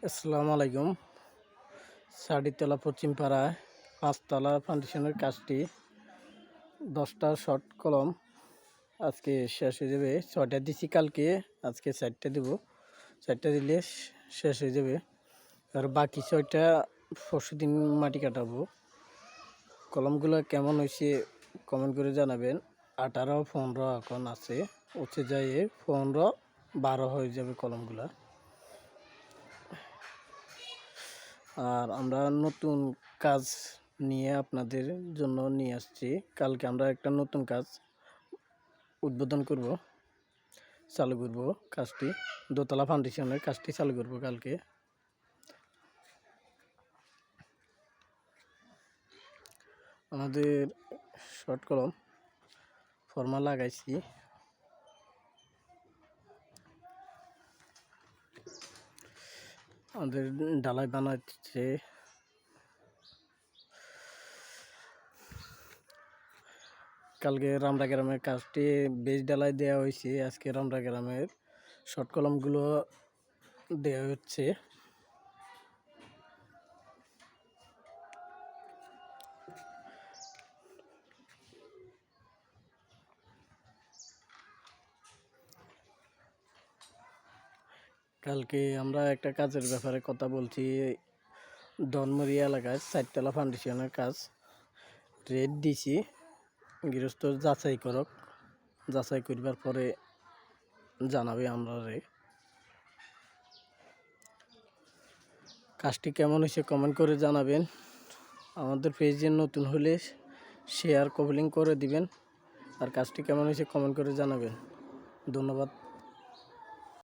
আসসালামু আলাইকুম। সাড়িতলা পশ্চিম পাড়ায় 5 তলা ফাউন্ডেশনের কাজটি 10টা শর্ট কলম আজকে শেষ হয়ে যাবে। 6টা দিছি কালকে, আজকে 4টা দেব। 4টা দিলে শেষ হয়ে যাবে। আর বাকি 6টা পরশুদিন মাটি কাটাবো। কলমগুলো কেমন হয়েছে কমেন্ট করে জানাবেন। 18, 15 এখন আছে, উঠে যায় 15, 12 হয়ে যাবে কলমগুলা। আর আমরা নতুন কাজ নিয়ে আপনাদের জন্য নিয়ে আসছি। কালকে আমরা একটা নতুন কাজ উদ্বোধন করব, চালু করব। কাজটি দোতলা ফাউন্ডেশনের কাজটি চালু করব কালকে। আমাদের শর্ট কলম ফর্মা লাগাইছি। আমাদের ঢালাই বানাচ্ছে। কালকে রামরা গ্রামের কাজটি বেশ ঢালাই দেওয়া হয়েছে। আজকে রামরা গ্রামের শর্ট কলমগুলো দেওয়া হচ্ছে। কালকে আমরা একটা কাজের ব্যাপারে কথা বলছি। ডনমুড়ি এলাকায় 4তলা ফাউন্ডেশনের কাজ রেট দিছি, গৃহস্থ যাচাই করক, যাচাই করবার পরে জানাবে আমরা। কাজটি কেমন হয়েছে কমেন্ট করে জানাবেন। আমাদের পেজে নতুন হলে শেয়ার কমেন্ট করে দিবেন। আর কাজটি কেমন হয়েছে কমেন্ট করে জানাবেন। ধন্যবাদ।